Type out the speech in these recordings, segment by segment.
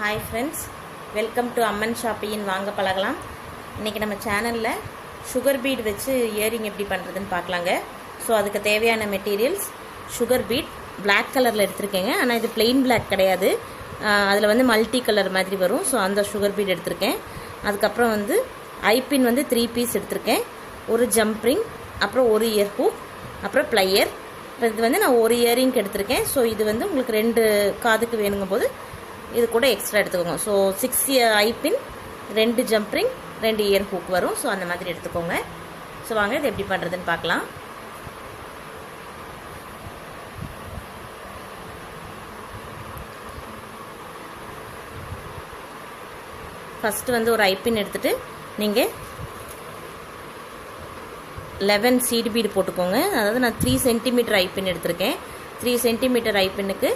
Hi friends, welcome to அம்மன் ஷாப்பியின் வாங்க பழகலாம். இன்றைக்கி நம்ம சேனலில் சுகர் பீட் வச்சு இயரிங் எப்படி பண்ணுறதுன்னு பார்க்கலாங்க. ஸோ அதுக்கு தேவையான மெட்டீரியல்ஸ் சுகர் பீட் பிளாக் கலரில் எடுத்திருக்கேங்க. ஆனால் இது பிளெயின் பிளாக் கிடையாது, அதில் வந்து மல்டி கலர் மாதிரி வரும். ஸோ அந்த சுகர் பீட் எடுத்திருக்கேன். அதுக்கப்புறம் வந்து ஐபின் வந்து 3 பீஸ் எடுத்திருக்கேன். ஒரு ஜம்ப் ரிங், அப்புறம் ஒரு இயர் ஹூக், அப்புறம் ப்ளையர். இது வந்து நான் ஒரு இயரிங்க்கு எடுத்திருக்கேன். ஸோ இது வந்து உங்களுக்கு 2 காதுக்கு வேணுங்கும் போது இது கூட எக்ஸ்ட்ரா எடுத்துக்கோங்க. So 6 eye pin, 2 jump ring, 2 ear hook வரும். ஸோ அந்த மாதிரி எடுத்துக்கோங்க. ஸோ வாங்க இது எப்படி பண்ணுறதுன்னு பார்க்கலாம். ஃபஸ்ட்டு வந்து ஒரு ஐபின் எடுத்துகிட்டு நீங்கள் 11 சீடு பீடு போட்டுக்கோங்க. அதாவது நான் 3 சென்டிமீட்டர் ஐபின் எடுத்திருக்கேன். 3 சென்டிமீட்டர் ஐபினுக்கு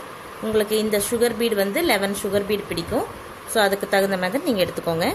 உங்களுக்கு இந்த சுகர் பீடு வந்து 11 சுகர் பீடு பிடிக்கும். ஸோ அதுக்கு தகுந்த மாதிரி நீங்கள் எடுத்துக்கோங்க.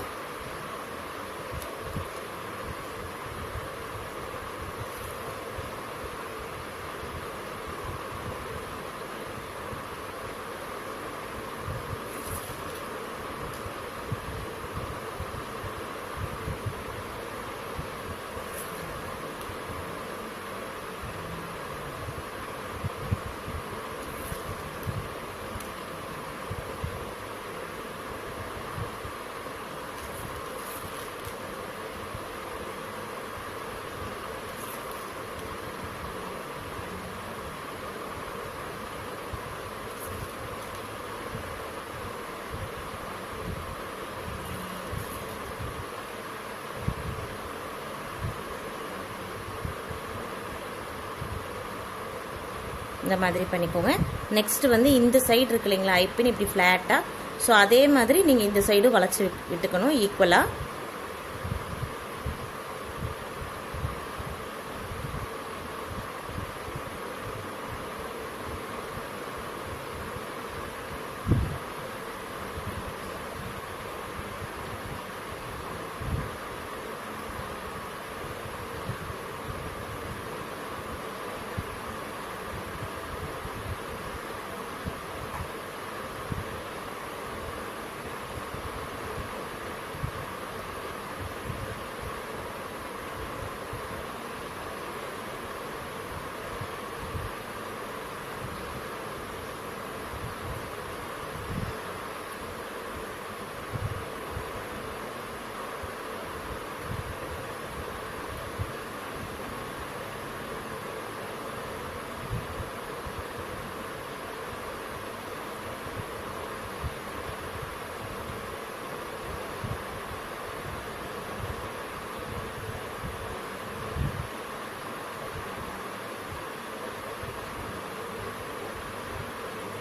இந்த மாதிரி பண்ணிக்கோங்க. நெக்ஸ்ட்டு வந்து இந்த சைடு இருக்கு இல்லைங்களா ஐப்பின், இப்படி ஃப்ளாட்டாக. ஸோ அதே மாதிரி நீங்கள் இந்த சைடு வளைச்சி விட்டுக்கணும் ஈக்குவலாக.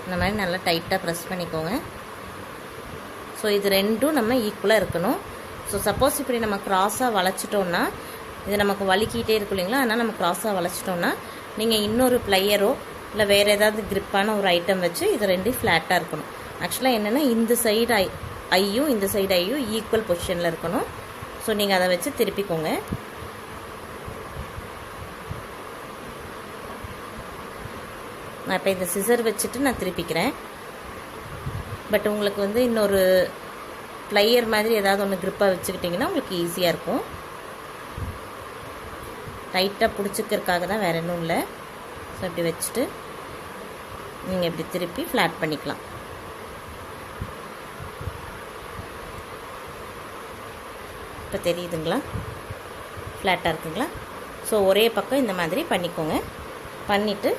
இந்த மாதிரி நல்லா டைட்டாக ப்ரெஸ் பண்ணிக்கோங்க. ஸோ இது ரெண்டும் நம்ம ஈக்குவலாக இருக்கணும். ஸோ சப்போஸ் இப்படி நம்ம க்ராஸாக வளைச்சிட்டோன்னா இது நமக்கு வலிக்கிட்டே இருக்கும் இல்லைங்களா, அதனால் நம்ம க்ராஸாக வளைச்சிட்டோன்னா நீங்கள் இன்னொரு ப்ளையரோ இல்லை வேறு ஏதாவது கிரிப்பான ஒரு ஐட்டம் வச்சு இது ரெண்டும் ஃப்ளாட்டாக இருக்கணும். ஆக்சுவலாக என்னென்னா இந்த சைடு ஐயும் இந்த சைடு ஐயும் ஈக்குவல் பொசிஷனில் இருக்கணும். ஸோ நீங்கள் அதை வச்சு திருப்பிக்கோங்க. நான் இப்போ இந்த சிசர் வச்சுட்டு நான் திருப்பிக்கிறேன். பட் உங்களுக்கு வந்து இன்னொரு ப்ளையர் மாதிரி ஏதாவது ஒன்று க்ரிப்பாக வச்சுக்கிட்டிங்கன்னா உங்களுக்கு ஈஸியாக இருக்கும். டைட்டாக பிடிச்சிக்கிறதுக்காக தான், வேறு இன்னும் இல்லை. ஸோ இப்படி வச்சுட்டு நீங்கள் இப்படி திருப்பி ஃப்ளாட் பண்ணிக்கலாம். இப்போ தெரியுதுங்களா, ஃப்ளாட்டாக இருக்குங்களா? ஸோ ஒரே பக்கம் இந்த மாதிரி பண்ணிக்கோங்க. பண்ணிவிட்டு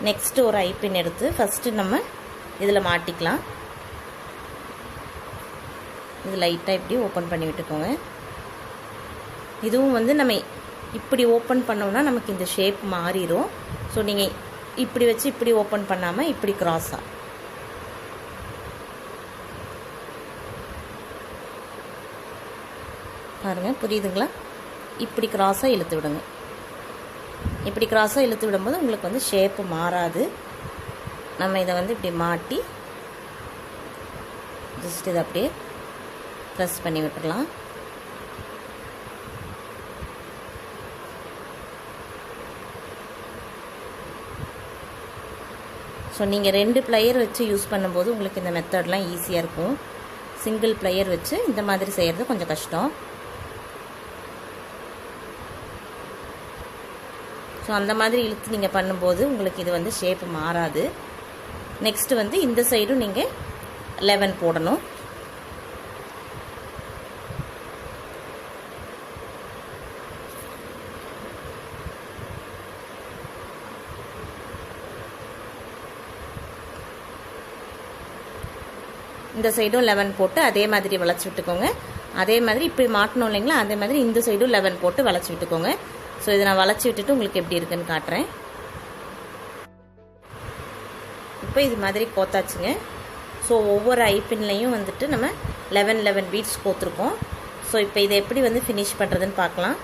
நெக்ஸ்ட்டு ஒரு ஐப்பின் எடுத்து ஃபஸ்ட்டு நம்ம இதில் மாட்டிக்கலாம். இது லைட்டாக இப்படி ஓப்பன் பண்ணி விட்டுக்கோங்க. இதுவும் வந்து நம்ம இப்படி ஓப்பன் பண்ணோம்னா நமக்கு இந்த ஷேப் மாறிடும். ஸோ நீங்கள் இப்படி வச்சு இப்படி ஓப்பன் பண்ணாமல் இப்படி க்ராஸாக பாருங்கள், புரியுதுங்களா? இப்படி க்ராஸாக இழுத்து விடுங்க. இப்படி க்ராஸாக இழுத்து விடும்போது உங்களுக்கு வந்து ஷேப்பு மாறாது. நம்ம இதை வந்து இப்படி மாட்டி ஜஸ்ட் இதை அப்படியே ப்ரெஸ் பண்ணி விட்டுடலாம். ஸோ நீங்கள் 2 ப்ளையர் வச்சு யூஸ் பண்ணும்போது உங்களுக்கு இந்த மெத்தட்லாம் ஈஸியாக இருக்கும். சிங்கிள் ப்ளையர் வச்சு இந்த மாதிரி செய்கிறது கொஞ்சம் கஷ்டம். ஸோ அந்த மாதிரி இழுத்து நீங்கள் பண்ணும்போது உங்களுக்கு இது வந்து ஷேப் மாறாது. நெக்ஸ்ட்டு வந்து இந்த சைடும் நீங்கள் 11 போடணும். இந்த சைடும் 11 போட்டு அதே மாதிரி வளைச்சி விட்டுக்கோங்க. அதே மாதிரி இப்படி மாட்டணும் இல்லைங்களா, அதே மாதிரி இந்த சைடும் 11 போட்டு வளைச்சி விட்டுக்கோங்க. ஸோ இதை நான் வளைச்சி விட்டுட்டு உங்களுக்கு எப்படி இருக்குன்னு காட்டுறேன். இப்போ இது மாதிரி கோத்தாச்சுங்க. ஸோ ஒவ்வொரு ஐப்பின்லையும் வந்துட்டு நம்ம 11 பீட்ஸ் கோத்துருக்கோம். ஸோ இப்போ இதை எப்படி வந்து ஃபினிஷ் பண்ணுறதுன்னு பார்க்கலாம்.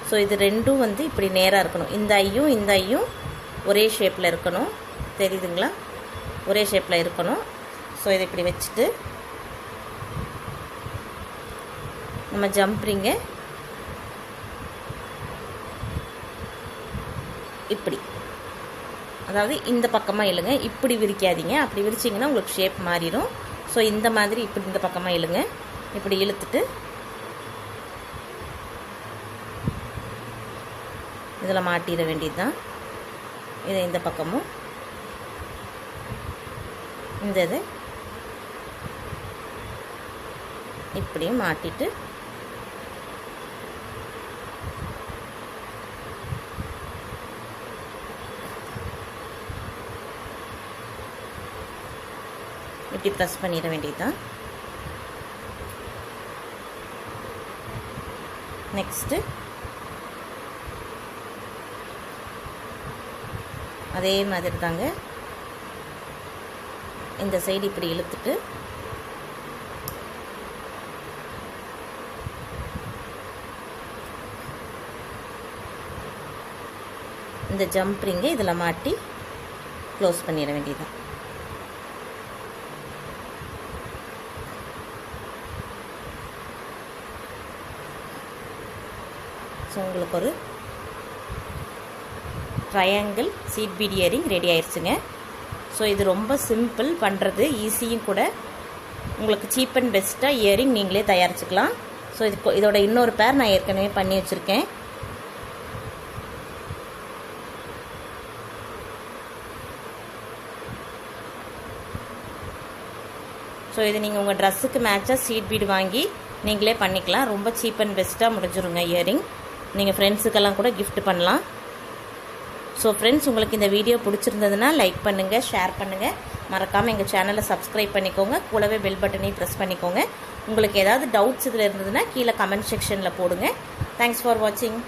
ஸோ இது ரெண்டும் வந்து இப்படி நேராக இருக்கணும். இந்த ஐயும் ஒரே ஷேப்பில் இருக்கணும். தெரியுதுங்களா? ஒரே ஷேப்பில் இருக்கணும். ஸோ இதை இப்படி வச்சுட்டு நம்ம ஜம்ப்ரிங்க இப்படி, அதாவது இந்த பக்கமாக இழுங்க. இப்படி விரிக்காதீங்க. அப்படி விரிச்சிங்கன்னா உங்களுக்கு ஷேப் மாறிடும். ஸோ இந்த மாதிரி இப்படி இந்த பக்கமாக இழுங்க. இப்படி இழுத்துட்டு இதில் மாட்டிட வேண்டியது தான். இதை இந்த பக்கமும் இந்த இது இப்படியும் மாட்டிட்டு இப்படி ப்ரெஸ் பண்ணிட வேண்டியதுதான். நெக்ஸ்ட்டு அதே மாதிரி தாங்க இந்த சைடு இப்படி இழுத்துட்டு இந்த ஜம்ப்ரிங்கை இதில் மாட்டி க்ளோஸ் பண்ணிட வேண்டியதுதான். ஸோ உங்களுக்கு ஒரு triangle seed bead earring ready ஆயிடுச்சுங்க. ஸோ இது ரொம்ப சிம்பிள், பண்ணுறது ஈஸியும் கூட. உங்களுக்கு சீப் அண்ட் பெஸ்ட்டாக இயரிங் நீங்களே தயாரிச்சுக்கலாம். ஸோ இதோட இன்னொரு பேர் நான் ஏற்கனவே பண்ணி வச்சுருக்கேன். ஸோ இது நீங்கள் உங்கள் ட்ரெஸ்ஸுக்கு மேட்சாக சீட் பீடு வாங்கி நீங்களே பண்ணிக்கலாம். ரொம்ப சீப் அண்ட் பெஸ்ட்டாக முடிஞ்சிருங்க இயரிங். நீங்கள் ஃப்ரெண்ட்ஸுக்கெல்லாம் கூட கிஃப்ட் பண்ணலாம். ஸோ ஃப்ரெண்ட்ஸ், உங்களுக்கு இந்த வீடியோ பிடிச்சிருந்ததுன்னா லைக் பண்ணுங்கள், ஷேர் பண்ணுங்கள். மறக்காமல் எங்கள் சேனலை சப்ஸ்கிரைப் பண்ணிக்கோங்க. கூடவே பெல் பட்டனையும் ப்ரெஸ் பண்ணிக்கோங்க. உங்களுக்கு ஏதாவது டவுட்ஸ் இதில் இருந்ததுன்னா கீழே கமெண்ட் செக்ஷனில் போடுங்க. தேங்க்ஸ் ஃபார் வாட்சிங்.